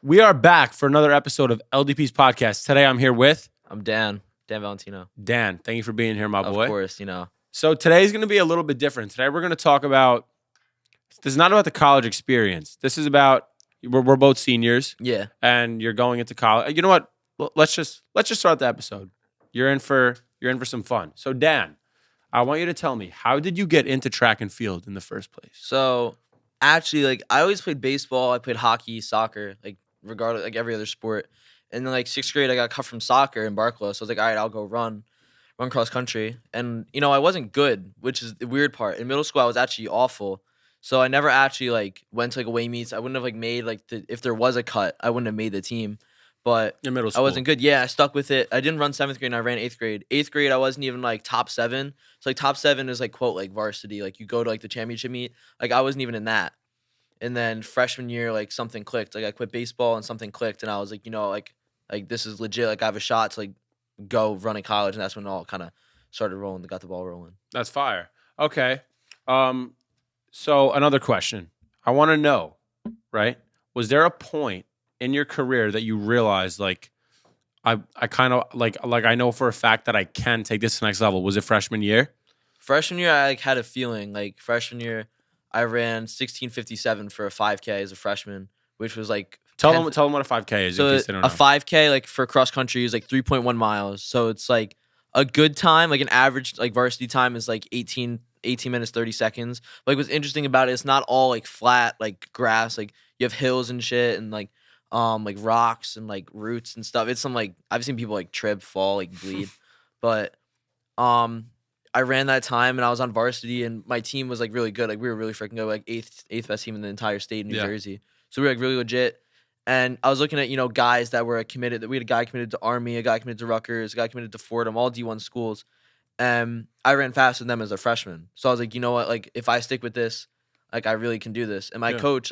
We are back for another episode of LDP's podcast. Today I'm here with I'm Dan Valentino. Dan. Thank you for being here, my boy. Of course, So today's going to be a little bit different. Today we're going to talk about, this is not about the college experience. This is about, we're both seniors. Yeah. And you're going into college. You know what? Let's just start the episode. You're in for some fun. So Dan, I want you to tell me, how did you get into track and field in the first place? So actually, I always played baseball. I played hockey, soccer, regardless, every other sport. And then 6th grade, I got cut from soccer in Barclay. So I was like, all right, I'll go run cross country. And, I wasn't good, which is the weird part. In middle school, I was actually awful. So I never actually went to away meets. I wouldn't have made if there was a cut, I wouldn't have made the team. But in middle school, I wasn't good. Yeah, I stuck with it. I didn't run 7th grade and I ran 8th grade. 8th grade, I wasn't even top 7. So top 7 is quote varsity. You go to the championship meet. I wasn't even in that. And then freshman year, something clicked. I quit baseball and something clicked. And I was this is legit. I have a shot to go run in college. And that's when it all kind of started rolling. Got the ball rolling. That's fire. Okay. So another question. I want to know, right? Was there a point in your career that you realized I kind of I know for a fact that I can take this to the next level? Was it freshman year? Freshman year, I had a feeling. Freshman year, I ran 16:57 for a 5K as a freshman, which was Tell them what a 5K is. So in case they don't know. A 5K for cross country is 3.1 miles. So it's a good time, an average varsity time is 18 minutes 30 seconds. What's interesting about it, it's not all flat grass. You have hills and shit and rocks and roots and stuff. It's some I've seen people trip, fall, bleed. But I ran that time and I was on varsity and my team was really good. We were really freaking good, eighth best team in the entire state of New Jersey. So we were really legit. And I was looking at guys that were committed. We had a guy committed to Army, a guy committed to Rutgers, a guy committed to Fordham, all D1 schools. And I ran faster than them as a freshman. So I was you know what? If I stick with this, I really can do this. And my coach,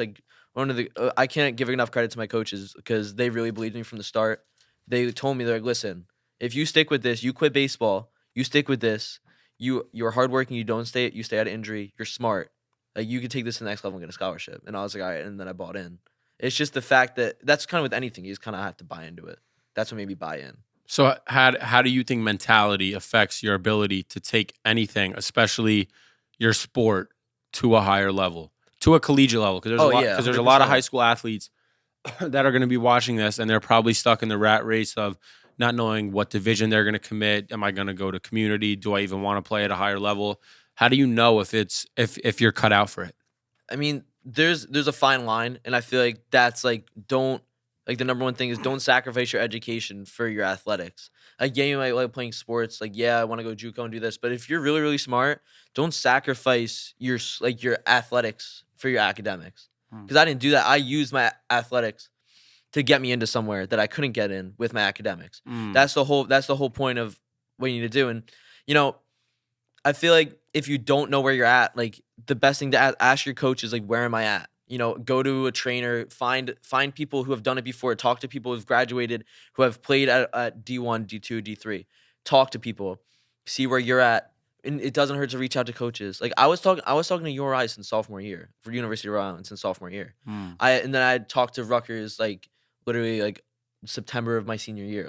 one of the I can't give enough credit to my coaches because they really believed in me from the start. They told me, they're listen, if you stick with this, you quit baseball, you stick with this, you're hardworking, you stay out of injury, you're smart. You could take this to the next level and get a scholarship. And I was all right, and then I bought in. It's just the fact that that's kind of with anything, you just kind of have to buy into it. That's what made me buy in. So how do you think mentality affects your ability to take anything, especially your sport, to a higher level, to a collegiate level? Because there's a lot of high school athletes that are going to be watching this, and they're probably stuck in the rat race of not knowing what division they're going to commit. Am I going to go to community? Do I even want to play at a higher level? How do you know if you're cut out for it? I mean, there's a fine line, and I feel that's don't. The number one thing is don't sacrifice your education for your athletics. Yeah, you might like playing sports. Yeah, I want to go JUCO and do this. But if you're really, really smart, don't sacrifice your athletics for your academics. Because I didn't do that. I used my athletics to get me into somewhere that I couldn't get in with my academics. That's the whole point of what you need to do. And I feel if you don't know where you're at, the best thing to ask your coach is where am I at? Go to a trainer, find people who have done it before, talk to people who've graduated, who have played at D1, D2, D3. Talk to people, see where you're at. And it doesn't hurt to reach out to coaches. I was talking to URI since sophomore year, for University of Rhode Island since sophomore year. And then I talked to Rutgers literally September of my senior year.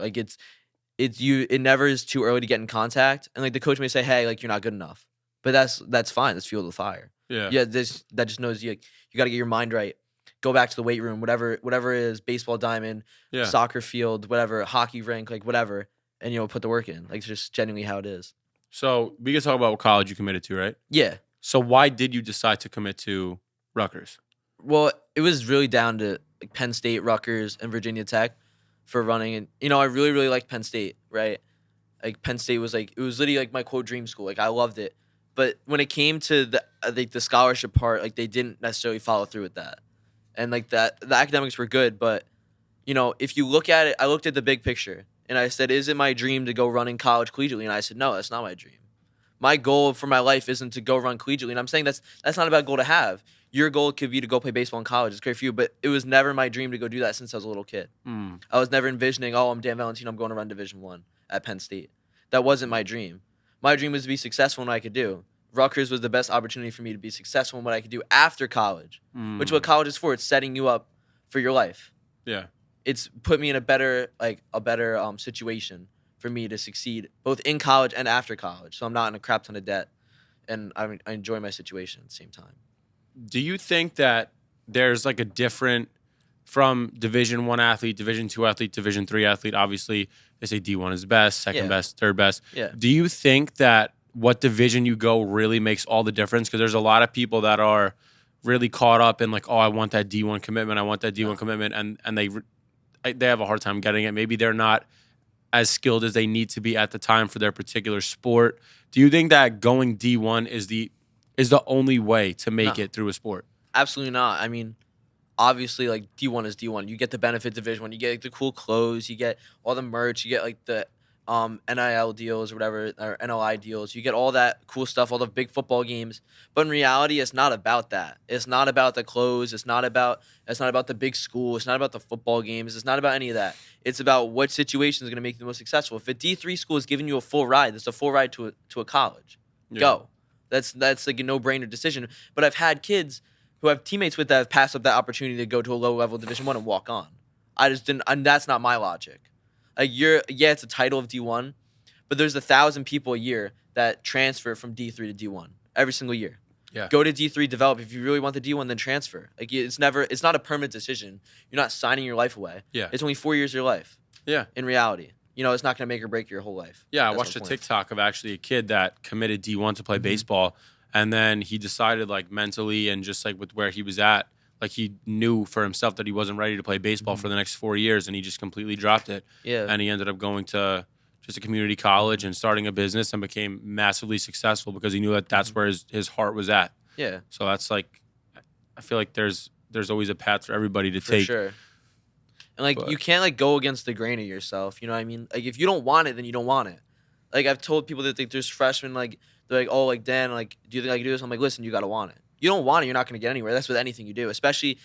It never is too early to get in contact. And the coach may say, hey, you're not good enough. But that's fine. That's fuel to the fire. Yeah. That just knows you got to get your mind right. Go back to the weight room, whatever it is, baseball diamond, soccer field, whatever, hockey rink, whatever, and put the work in. It's just genuinely how it is. So we can talk about what college you committed to, right? Yeah. So why did you decide to commit to Rutgers? Well, it was really down to Penn State, Rutgers, and Virginia Tech for running, and I really, really liked Penn State, right? Penn State was it was literally my quote dream school. I loved it. But when it came to the scholarship part, they didn't necessarily follow through with that. And the academics were good, but if you look at it, I looked at the big picture and I said, is it my dream to go run in college collegiately? And I said, no, that's not my dream. My goal for my life isn't to go run collegiately. And I'm saying that's not a bad goal to have. Your goal could be to go play baseball in college. It's great for you, but it was never my dream to go do that since I was a little kid. I was never envisioning, I'm Dan Valentino, I'm going to run Division I at Penn State. That wasn't my dream. My dream was to be successful in what I could do. Rutgers was the best opportunity for me to be successful in what I could do after college, which is what college is for. It's setting you up for your life. Yeah. It's put me in a better situation for me to succeed both in college and after college. So I'm not in a crap ton of debt, and I enjoy my situation at the same time. Do you think that there's like a different from Division One athlete, Division Two athlete, Division Three athlete? Obviously, they say D1 is best, second best, third best. Yeah. Do you think that what division you go really makes all the difference? Because there's a lot of people that are really caught up in like, oh, I want that D1 commitment, I want that D1 commitment, and they have a hard time getting it. Maybe they're not as skilled as they need to be at the time for their particular sport. Do you think that going D1 is the only way to make it through a sport? Absolutely not. I mean, obviously, like D1 is D1. You get the benefit Division 1. You get like the cool clothes. You get all the merch. You get like the NIL deals or whatever, or NLI deals. You get all that cool stuff, all the big football games. But in reality, it's not about that. It's not about the clothes. It's not about the big school. It's not about the football games. It's not about any of that. It's about what situation is going to make you the most successful. If a D3 school is giving you a full ride, that's a full ride to a college. Yeah. Go. That's like a no-brainer decision. But I've had kids who have teammates with that have passed up that opportunity to go to a low-level Division 1 and walk on. I just didn't, and that's not my logic. Like it's a title of D1, but there's 1,000 people a year that transfer from D3 to D1 every single year. Yeah. Go to D3, develop. If you really want the D1, then transfer. Like it's not a permanent decision. You're not signing your life away. Yeah. It's only 4 years of your life. Yeah. In reality, it's not going to make or break your whole life. Yeah, I watched a TikTok of actually a kid that committed D1 to play baseball, and then he decided like mentally and just like with where he was at, like he knew for himself that he wasn't ready to play baseball for the next 4 years, and he just completely dropped it. Yeah. And he ended up going to just a community college and starting a business and became massively successful because he knew that that's where his heart was at. Yeah. So that's like, I feel like there's always a path for everybody to take. For sure. And like you can't like go against the grain of yourself. You know what I mean? Like if you don't want it, then you don't want it. Like I've told people that think there's freshmen like they're like, oh, like Dan, like do you think I can do this? I'm like, listen, you gotta want it. You don't want it, you're not gonna get anywhere. That's with anything you do, especially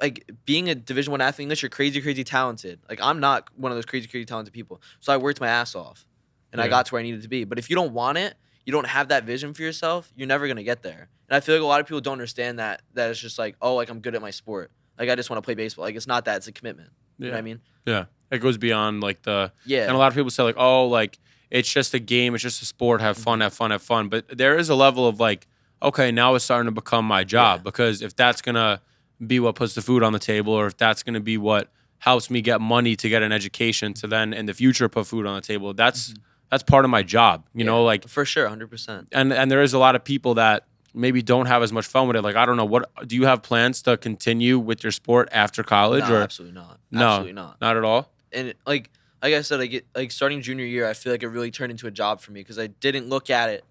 like being a Division 1 athlete. Unless you're crazy talented. Like I'm not one of those crazy talented people. So I worked my ass off, and I got to where I needed to be. But if you don't want it, you don't have that vision for yourself, you're never gonna get there. And I feel like a lot of people don't understand that it's just like, oh, like I'm good at my sport. Like I just want to play baseball. Like it's not that. It's a commitment. You know what I mean? Yeah. It goes beyond like the And a lot of people say like, oh, like it's just a game, it's just a sport, have fun, have fun, have fun. But there is a level of like, okay, now it's starting to become my job because if that's gonna be what puts the food on the table, or if that's gonna be what helps me get money to get an education to then in the future put food on the table, that's part of my job. You know, like for sure, 100%. And there is a lot of people that maybe don't have as much fun with it. Like, I don't know, what do you have plans to continue with your sport after college? No, or absolutely not. No, absolutely not. Not at all. And like I said, like starting junior year, I feel like it really turned into a job for me because I didn't look at it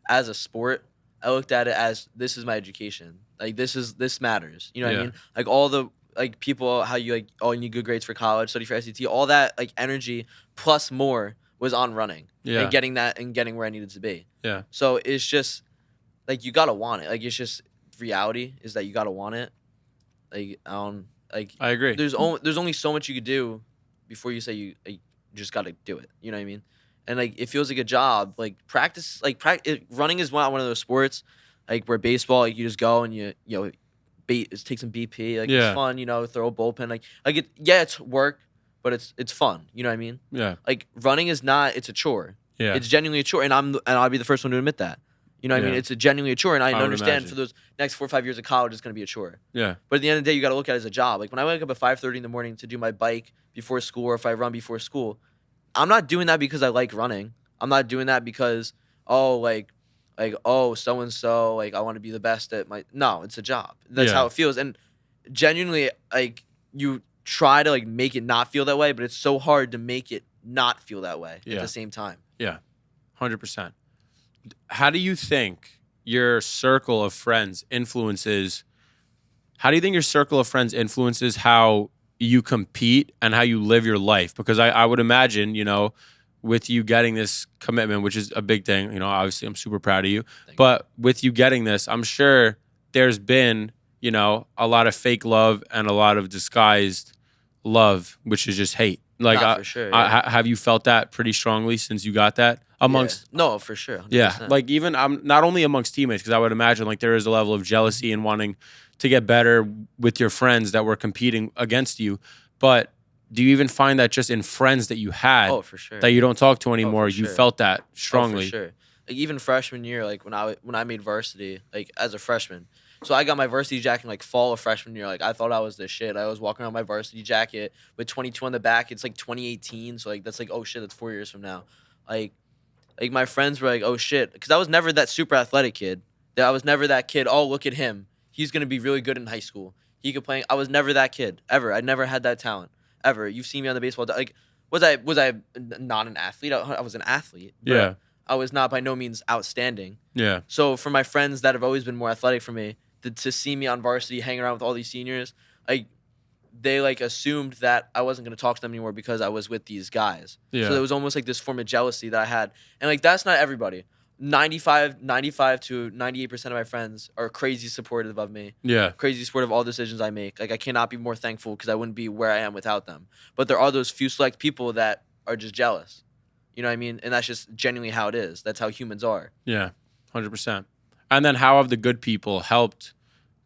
as a sport. I looked at it as this is my education. Like this matters. You know what I mean? Like all the like people, how you like, oh, you need good grades for college, study for SAT, all that like energy plus more was on running and getting where I needed to be. Yeah. So it's just like you gotta want it. Like it's just reality is that you gotta want it. Like I agree. There's only so much you could do before you say you just gotta do it. You know what I mean? And like it feels like a job. Like practice, running is not one of those sports like where baseball, like you just go and you take some BP. Like it's fun. Throw a bullpen. Like it's work, but it's fun. You know what I mean? Yeah. Like running is not. It's a chore. Yeah. It's genuinely a chore, and I'll be the first one to admit that. You know what I mean? It's genuinely a chore, and I understand imagine. For those next 4 or 5 years of college, it's going to be a chore. Yeah. But at the end of the day, you got to look at it as a job. Like when I wake up at 5:30 in the morning to do my bike before school, or if I run before school, I'm not doing that because I like running. I'm not doing that because so and so like I want to be the best at my. No, it's a job. That's how it feels, and genuinely like you try to like make it not feel that way, but it's so hard to make it not feel that way at the same time. Yeah, 100%. How do you think your circle of friends influences how you compete and how you live your life? Because I would imagine, with you getting this commitment, which is a big thing, obviously I'm super proud of you. But with you getting this, I'm sure there's been, a lot of fake love and a lot of disguised love, which is just hate. Like, for sure, have you felt that pretty strongly since you got that amongst? No, for sure. 100%. Yeah, like even not only amongst teammates, because I would imagine like there is a level of jealousy and wanting to get better with your friends that were competing against you, But do you even find that just in friends that you had Oh, for sure. that you don't talk to anymore, sure. you felt that strongly? Oh, for sure. Like even freshman year, like when I made varsity, like as a freshman. So I got my varsity jacket in like fall of freshman year. Like I thought I was the shit. I was walking around my varsity jacket with 22 on the back. It's like 2018, so like that's like, oh shit, that's 4 years from now. Like like my friends were like, oh shit, because I was never that super athletic kid. That I was never that kid. Oh, look at him. He's gonna be really good in high school. He could play. I was never that kid ever. I never had that talent ever. You've seen me on the baseball. Like was I not an athlete? I was an athlete. Yeah. I was not by no means outstanding. Yeah. So for my friends that have always been more athletic for me, to see me on varsity hanging around with all these seniors, like they like assumed that I wasn't gonna talk to them anymore because I was with these guys. Yeah. So there was almost like this form of jealousy that I had. And like that's not everybody. 95 to 98% of my friends are crazy supportive of me. Yeah. Crazy supportive of all decisions I make. Like I cannot be more thankful because I wouldn't be where I am without them. But there are those few select people that are just jealous. You know what I mean? And that's just genuinely how it is. That's how humans are. Yeah. 100%. And then how have the good people helped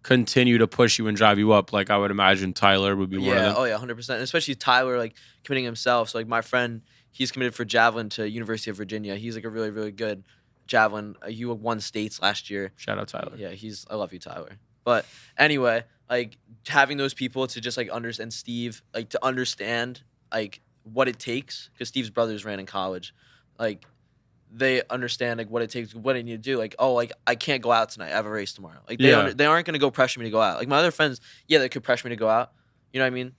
continue to push you and drive you up? Like I would imagine Tyler would be one of them. Oh yeah, 100%. And especially Tyler, like committing himself. So like my friend, he's committed for javelin to University of Virginia. He's like a really, really good javelin. He won states last year. Shout out Tyler. Yeah, I love you, Tyler. But anyway, like having those people to just like understand Steve, like to understand like what it takes, because Steve's brothers ran in college, like they understand like what it takes, what I need to do. Like, oh, like I can't go out tonight. I have a race tomorrow. Like they aren't gonna go pressure me to go out. Like my other friends, yeah, they could pressure me to go out. You know what I mean?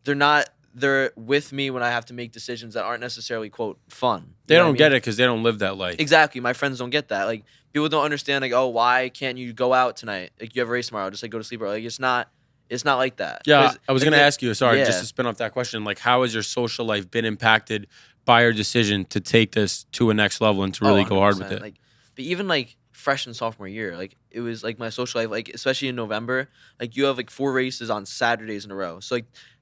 They're not. They're with me when I have to make decisions that aren't necessarily quote fun. They don't get it because they don't live that life. Exactly. My friends don't get that. Like people don't understand. Like, oh, why can't you go out tonight? Like you have a race tomorrow. Just like go to sleep early. Like it's not like that. Yeah, I was gonna ask you. Sorry, just to spin off that question. Like, how has your social life been impacted by your decision to take this to a next level and to really go hard with it? Like, but even like freshman sophomore year, like it was like my social life, like especially in November, like you have like 4 races on Saturdays in a row. So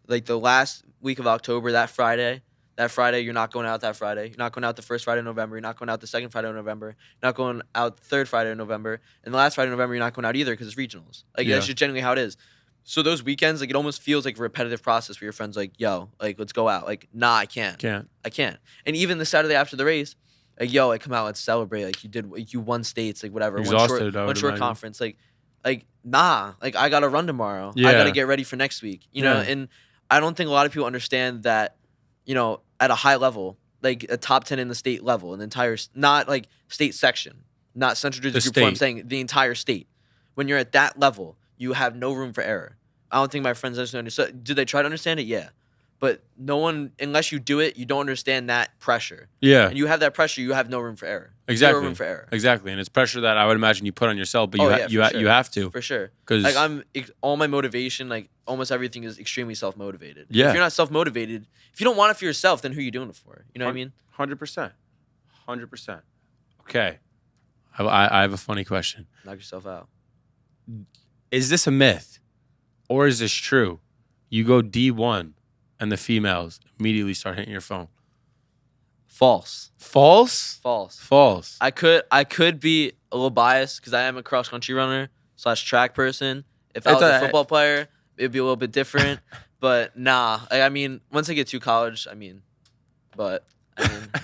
like the last week of October, that Friday, you're not going out that Friday. You're not going out the first Friday of November. You're not going out the second Friday of November. You're not going out the third Friday of November. And the last Friday of November, you're not going out either because it's regionals. Like that's just genuinely how it is. So those weekends, like it almost feels like a repetitive process where your friends like, yo, like let's go out. Like, nah, I can't. I can't. And even the Saturday after the race, like, yo, like come out, let's celebrate. Like you won states, like whatever. Exhausted, one short conference. Like nah. Like I gotta run tomorrow. I gotta get ready for next week. You know, and I don't think a lot of people understand that, you know, at a high level, like a top 10 in the state level, an entire not like state section, not Central Jersey Group 4, I'm saying the entire state. When you're at that level, you have no room for error. I don't think my friends understand. So, do they try to understand it? Yeah. But no one, unless you do it, you don't understand that pressure. Yeah. And you have that pressure, you have no room for error. Exactly. Zero room for error. Exactly. And it's pressure that I would imagine you put on yourself, but you have to. For sure. Because like all my motivation, like almost everything is extremely self-motivated. Yeah. If you're not self-motivated, if you don't want it for yourself, then who are you doing it for? You know what I mean? 100%. 100%. Okay. I have a funny question. Knock yourself out. Is this a myth? Or is this true? You go D1 and the females immediately start hitting your phone. False. False? False. False. I could be a little biased because I am a cross country runner / track person. If I was a football player, it'd be a little bit different. But nah. I mean, once I get to college, but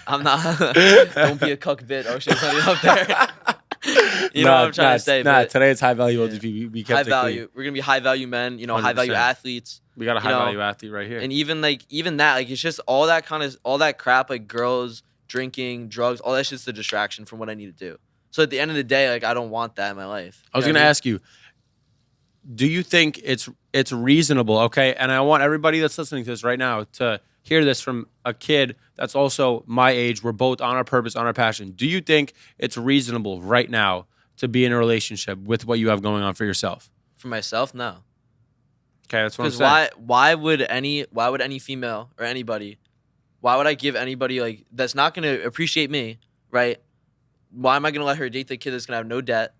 I'm not. Don't be a cuck bitch. Oh shit, somebody up there. You know what I'm trying to say. Today it's high value. We kept high value. We're gonna be high value men. You know, 100%. High value athletes. We got a high value athlete right here. And even that, like it's just all that crap, like girls, drinking, drugs, all that shit's the distraction from what I need to do. So at the end of the day, like I don't want that in my life. I was gonna ask you, do you think it's reasonable? Okay, and I want everybody that's listening to this right now to hear this from a kid that's also my age. We're both on our purpose, on our passion. Do you think it's reasonable right now to be in a relationship with what you have going on for yourself? For myself, no. Okay, that's what I'm saying. Because why would any female or anybody, why would I give anybody like that's not gonna appreciate me, right? Why am I gonna let her date the kid that's gonna have no debt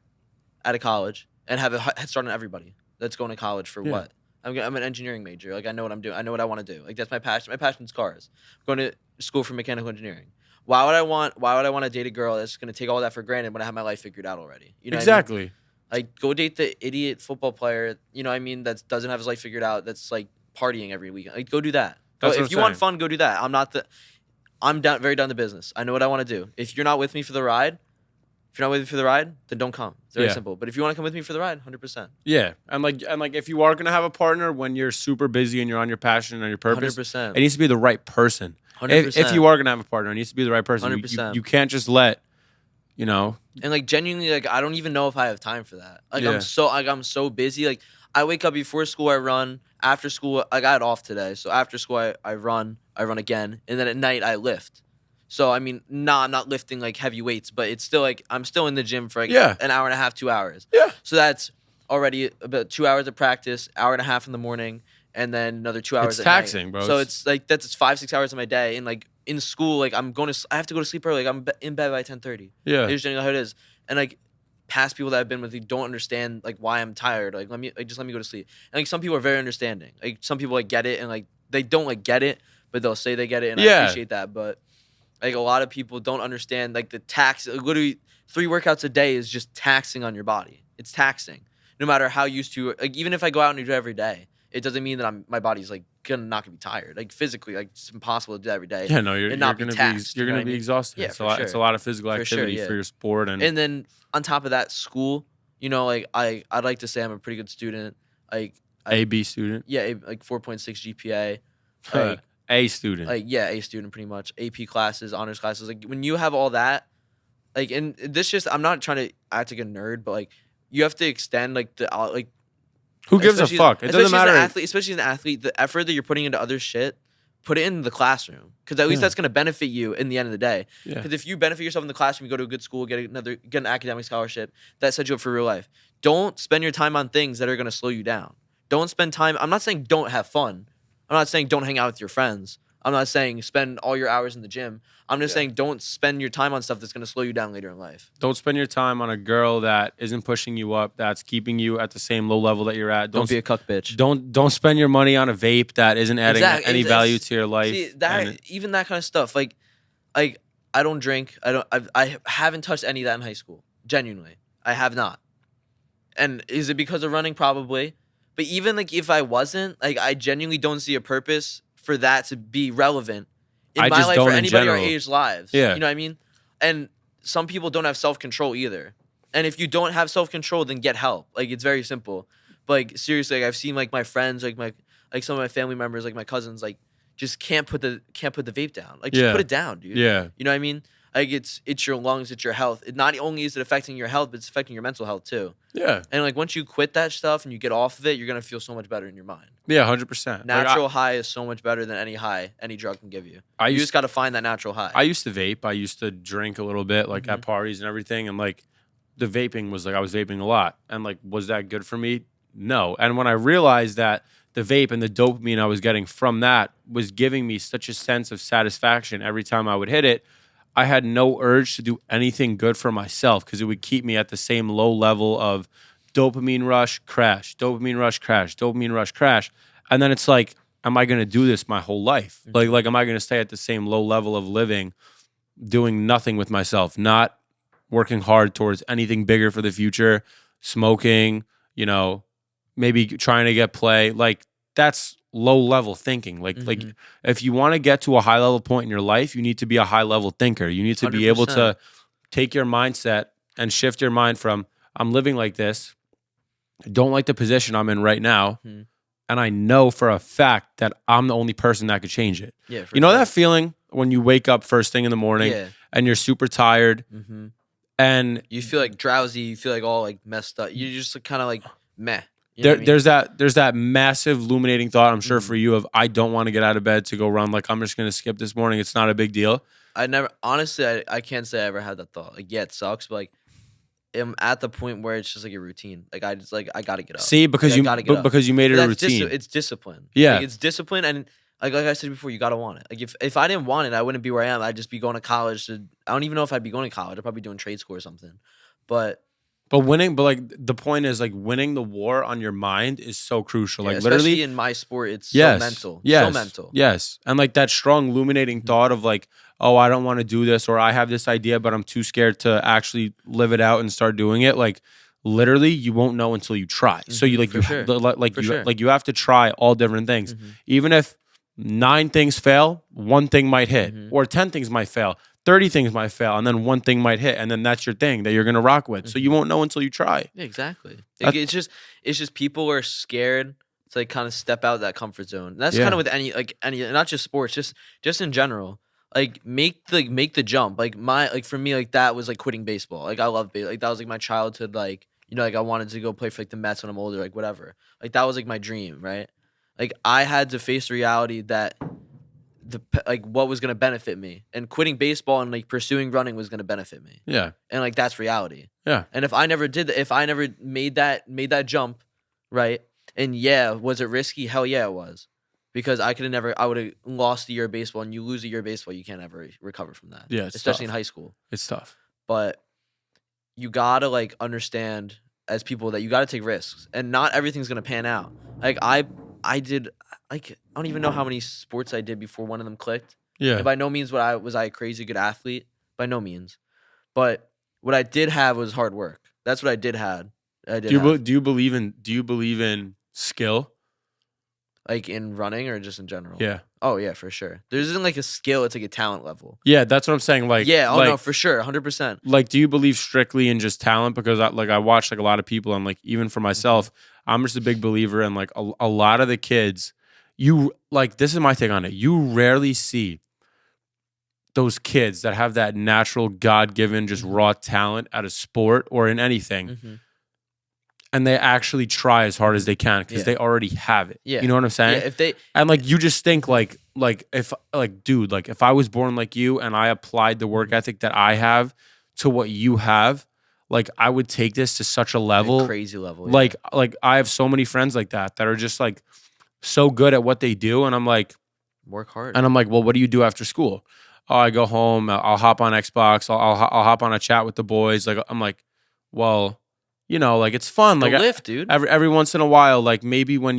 out of college and have a head start on everybody that's going to college for what? I'm an engineering major. Like I know what I'm doing. I know what I want to do. Like that's my passion. My passion's cars. I'm going to school for mechanical engineering. Why would I want to date a girl that's going to take all that for granted when I have my life figured out already? You know exactly. What I mean? Like go date the idiot football player. You know what I mean? That doesn't have his life figured out. That's like partying every weekend. Like, go do that. If you want fun, go do that. I'm very down to business. I know what I want to do. If you're not with me for the ride, then don't come. It's very simple. But if you want to come with me for the ride, 100%. Yeah, and if you are gonna have a partner when you're super busy and you're on your passion and your purpose, 100%. It needs to be the right person. 100%. If you are gonna have a partner, it needs to be the right person. 100%. You can't just let, And like genuinely, like I don't even know if I have time for that. Like I'm so busy. Like I wake up before school, I run. After school, I got off today, so after school I run again, and then at night I lift. So I mean, I'm not lifting like heavy weights, but it's still like I'm still in the gym for like an hour and a half, 2 hours. Yeah. So that's already about 2 hours of practice, hour and a half in the morning, and then another 2 hours. It's taxing, night. Bro. So it's like that's 5-6 hours of my day, and like in school, like I have to go to sleep early. Like I'm in bed by 10:30. Yeah. Just how it is, and like past people that I've been with, you don't understand like why I'm tired. Like just let me go to sleep. And like some people are very understanding. Like some people like get it, and like they don't like get it, but they'll say they get it, and I appreciate that. But like a lot of people don't understand like the tax. Like, literally, 3 workouts a day is just taxing on your body. It's taxing, no matter how used to. Like even if I go out and do it every day, it doesn't mean that my body's like not gonna be tired. Like physically, like it's impossible to do that every day. Yeah, no, you're gonna be exhausted. Yeah, it's a lot of physical activity for your sport, and then on top of that, school. Like I'd like to say I'm a pretty good student. Like B student. Yeah, like 4.6 GPA. Like, A student. Like A student pretty much. AP classes, honors classes. Like when you have all that, like and this just I'm not trying to act like a nerd, but like you have to extend like the like. Who gives a fuck? It doesn't matter. Especially as an athlete, the effort that you're putting into other shit, put it in the classroom because at least that's gonna benefit you in the end of the day. Because if you benefit yourself in the classroom, you go to a good school, get an academic scholarship, that sets you up for real life. Don't spend your time on things that are gonna slow you down. Don't spend time. I'm not saying don't have fun. I'm not saying don't hang out with your friends. I'm not saying spend all your hours in the gym. I'm just saying don't spend your time on stuff that's going to slow you down later in life. Don't spend your time on a girl that isn't pushing you up, that's keeping you at the same low level that you're at. Don't be a cuck bitch. Don't spend your money on a vape that isn't adding any value to your life. See, even that kind of stuff. Like I don't drink. I haven't touched any of that in high school. Genuinely, I have not. And is it because of running? Probably. But even like if I wasn't, like I genuinely don't see a purpose for that to be relevant in my life or anybody our age lives. Yeah. You know what I mean? And some people don't have self-control either. And if you don't have self-control, then get help. Like it's very simple. But like seriously, like I've seen like my friends, like some of my family members, like my cousins, like just can't put the vape down. Like just put it down, dude. Yeah. You know what I mean? Like it's your lungs, it's your health. Not only is it affecting your health, but it's affecting your mental health too. Yeah. And like once you quit that stuff and you get off of it, you're gonna feel so much better in your mind. Yeah, 100%. Natural high is so much better than any high any drug can give you. You just gotta find that natural high. I used to vape. I used to drink a little bit, like at parties and everything, and like the vaping was like I was vaping a lot. And like, was that good for me? No. And when I realized that the vape and the dopamine I was getting from that was giving me such a sense of satisfaction every time I would hit it, I had no urge to do anything good for myself because it would keep me at the same low level of dopamine rush, crash, dopamine rush, crash, dopamine rush, crash. And then it's like, am I going to do this my whole life? Like, am I going to stay at the same low level of living, doing nothing with myself, not working hard towards anything bigger for the future, smoking, maybe trying to get play? Like, that's low level thinking. Like if you want to get to a high level point in your life, you need to be a high level thinker. You need to 100%. Be able to take your mindset and shift your mind from I'm living like this, I don't like the position I'm in right now, and I know for a fact that I'm the only person that could change it. Yeah, that feeling when you wake up first thing in the morning and you're super tired and you feel like drowsy, you feel like all like messed up. You just kind of like meh. There's that massive illuminating thought, I'm sure for you, of I don't want to get out of bed to go run. Like I'm just gonna skip this morning. It's not a big deal. I can't say I ever had that thought. Like it sucks, but like I'm at the point where it's just like a routine. Like I gotta get up. See, because you made it a routine. It's discipline. Yeah, like, it's discipline, and like I said before, you gotta want it. Like if I didn't want it, I wouldn't be where I am. I'd just be going to college. I don't even know if I'd be going to college. I'd probably be doing trade school or something. But the point is like winning the war on your mind is so crucial. Like especially literally in my sport, it's so mental. Yes, so mental. Yes. And like that strong illuminating thought of like, oh, I don't want to do this, or I have this idea, but I'm too scared to actually live it out and start doing it. Like literally you won't know until you try. So you you have to try all different things. Even if 9 things fail, 1 thing might hit, or 10 things might fail, 30 things might fail, and then 1 thing might hit, and then that's your thing that you're gonna rock with. So you won't know until you try. Yeah, exactly. It's just people are scared to like kind of step out of that comfort zone. And that's kind of with any not just sports, just in general. Like make the jump. For me, like that was like quitting baseball. Like I love baseball. Like that was like my childhood. Like like I wanted to go play for like the Mets when I'm older. Like whatever. Like that was like my dream, right? Like I had to face the reality that what was gonna benefit me, and quitting baseball and like pursuing running was gonna benefit me. Yeah, and like that's reality. Yeah, and if I never did that, if I never made that jump, right? And was it risky? Hell yeah, it was. Because I would have lost a year of baseball, and you lose a year of baseball, you can't ever recover from that. Yeah, especially in high school. It's tough. But you gotta like understand as people that you gotta take risks, and not everything's gonna pan out. Like I did, like I don't even know how many sports I did before one of them clicked. Yeah. And by no means was I a crazy good athlete. By no means. But what I did have was hard work. That's what I did have. Do you believe in skill? Like in running or just in general? Yeah. Oh yeah, for sure. There isn't like a skill; it's like a talent level. Yeah, that's what I'm saying. Like, yeah, no, for sure, 100%. Like, do you believe strictly in just talent? Because I watch like a lot of people, and like even for myself, I'm just a big believer in like a lot of the kids. This is my take on it. You rarely see those kids that have that natural, God-given, just raw talent at a sport or in anything. And they actually try as hard as they can because they already have it. Yeah. You know what I'm saying? Yeah, and like you just think if I was born like you and I applied the work ethic that I have to what you have, like I would take this to such a level, a crazy level. Yeah. Like I have so many friends like that are just like so good at what they do, and I'm like, work hard. And I'm like, well, what do you do after school? Oh, I go home. I'll hop on Xbox. I'll hop on a chat with the boys. Like I'm like, well. Like it's fun. Go like lift, dude. Every once in a while, like maybe when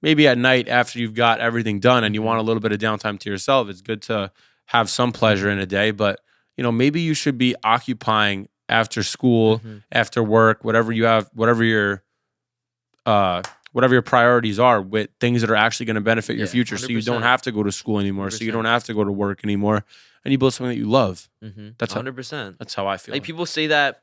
maybe at night after you've got everything done and you want a little bit of downtime to yourself, it's good to have some pleasure in a day. But maybe you should be occupying after school, after work, whatever you have, whatever your priorities are, with things that are actually going to benefit your future. 100%. So you don't have to go to school anymore. 100%. So you don't have to go to work anymore, and you build something that you love. That's 100%. That's how I feel. Like people say that.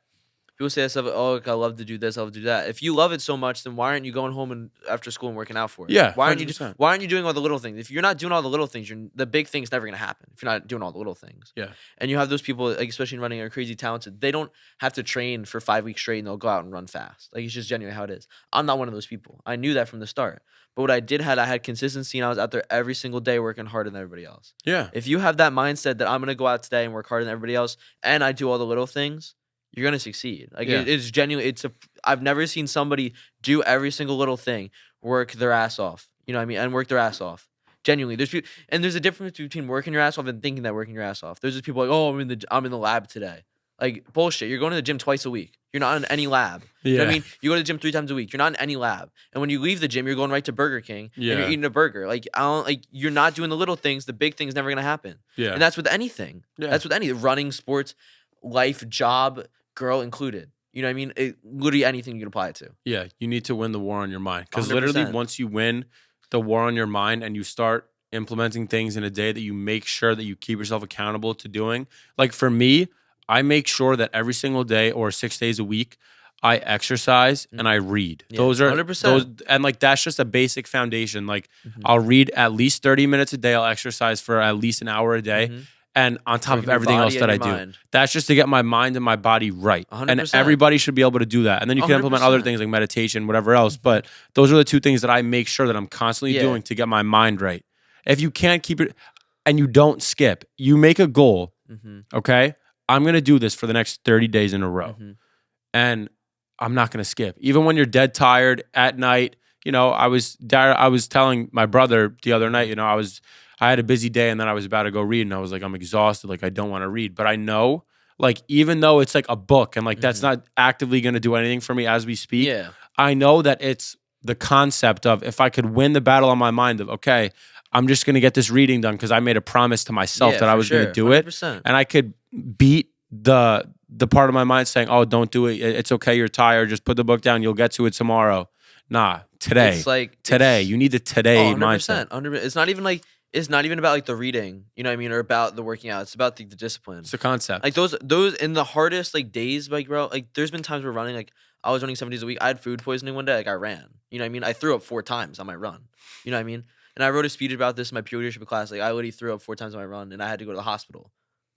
People say that stuff. Oh, I love to do this. I love to do that. If you love it so much, then why aren't you going home and after school and working out for it? Yeah. Why aren't you doing all the little things? If you're not doing all the little things, the big thing's never gonna happen. If you're not doing all the little things. Yeah. And you have those people, like especially in running, are crazy talented. They don't have to train for 5 weeks straight, and they'll go out and run fast. Like it's just genuinely how it is. I'm not one of those people. I knew that from the start. But what I had consistency, and I was out there every single day working harder than everybody else. Yeah. If you have that mindset that I'm gonna go out today and work harder than everybody else, and I do all the little things, you're gonna succeed. Like it's genuine. I've never seen somebody do every single little thing, work their ass off. You know what I mean? And work their ass off. Genuinely, there's a difference between working your ass off and thinking that working your ass off. There's just people like, oh, I'm in the lab today. Like bullshit. You're going to the gym twice a week. You're not in any lab. You know what I mean? You go to the gym 3 times a week. You're not in any lab. And when you leave the gym, you're going right to Burger King and you're eating a burger. Like you're not doing the little things. The big thing's never gonna happen. Yeah. And that's with anything. Yeah. That's with anything. Running, sports, life, job, girl included. You know what I mean? Literally anything you can apply it to. Yeah, you need to win the war on your mind. Because literally once you win the war on your mind and you start implementing things in a day that you make sure that you keep yourself accountable to doing. Like for me, I make sure that every single day or 6 days a week, I exercise and I read. Yeah, those are 100%. And like that's just a basic foundation. Like I'll read at least 30 minutes a day. I'll exercise for at least an hour a day. And on top of everything else that I do, that's just to get my mind and my body right. 100%. And everybody should be able to do that. And then you can 100%. Implement other things like meditation, whatever else. But those are the 2 things that I make sure that I'm constantly doing to get my mind right. If you can't keep it and you don't skip, you make a goal, okay? I'm going to do this for the next 30 days in a row. And I'm not going to skip. Even when you're dead tired at night, I was telling my brother the other night, I had a busy day and then I was about to go read and I was like, I'm exhausted. Like I don't want to read, but I know like, even though it's like a book and like, that's not actively going to do anything for me as we speak. Yeah. I know that it's the concept of if I could win the battle on my mind of, okay, I'm just going to get this reading done because I made a promise to myself that I was going to do 100%. It. And I could beat the part of my mind saying, "Oh, don't do it. It's okay. You're tired. Just put the book down. You'll get to it tomorrow." Nah, today. It's like today. You need the today mindset. 100%. It's not even about like the reading, you know what I mean, or about the working out. It's about the discipline. It's a concept. Like those in the hardest like days, like bro, like there's been times we're running, like I was running 7 days a week. I had food poisoning one day, like I ran. You know what I mean? I threw up 4 times on my run. You know what I mean? And I wrote a speech about this in my peer leadership class. Like I literally threw up 4 times on my run, and I had to go to the hospital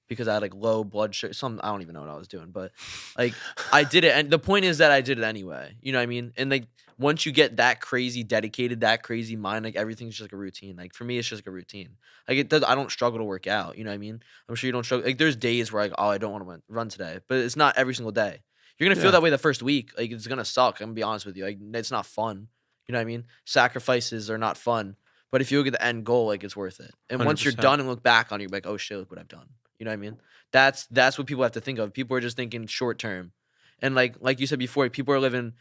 because I had like low blood sugar. I don't even know what I was doing, but like I did it. And the point is that I did it anyway. You know what I mean? And like once you get that crazy dedicated, that crazy mind, like everything's just like a routine. Like for me, it's just like a routine. Like it does. I don't struggle to work out. You know what I mean? I'm sure you don't struggle. Like there's days where like, oh, I don't want to run today, but it's not every single day. You're gonna feel that way the first week. Like it's gonna suck. I'm gonna be honest with you. Like it's not fun. You know what I mean? Sacrifices are not fun. But if you look at the end goal, like it's worth it. And 100%. once you're done and look back on it, you're like, oh shit, look what I've done. You know what I mean? That's what people have to think of. People are just thinking short term. And like you said before, people are living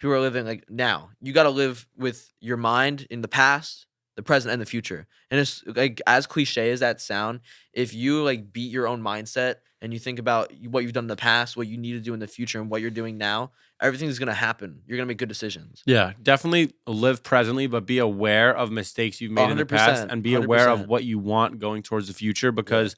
like now. You gotta live with your mind in the past, the present, and the future. And it's like as cliche as that sound, if you like beat your own mindset and you think about what you've done in the past, what you need to do in the future, and what you're doing now, everything's gonna happen. You're gonna make good decisions. Yeah, definitely live presently, but be aware of mistakes you've made in the past, and be aware 100%. of what you want going towards the future, because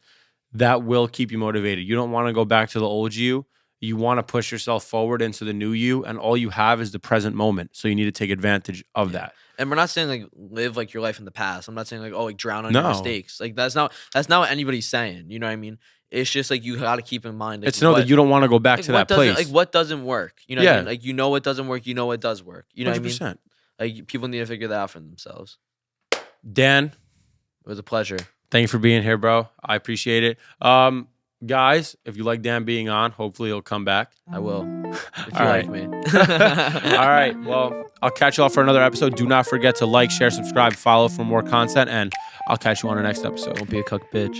that will keep you motivated. You don't want to go back to the old you. You want to push yourself forward into the new you, and all you have is the present moment. So you need to take advantage of that. And we're not saying like live like your life in the past. I'm not saying like, oh, like drown on your mistakes. Like that's not what anybody's saying. You know what I mean? It's just like you got to keep in mind. Like, it's that you don't want to go back to that place. Like what doesn't work? You know what I mean? Like you know what doesn't work. You know what does work. You know 100%. what I mean? Like people need to figure that out for themselves. Dan, it was a pleasure. Thank you for being here, bro. I appreciate it. Guys, if you like Dan being on, hopefully he'll come back. I will. If you like me. All right. Well, I'll catch you all for another episode. Do not forget to like, share, subscribe, follow for more content, and I'll catch you on the next episode. Don't be a cuck bitch.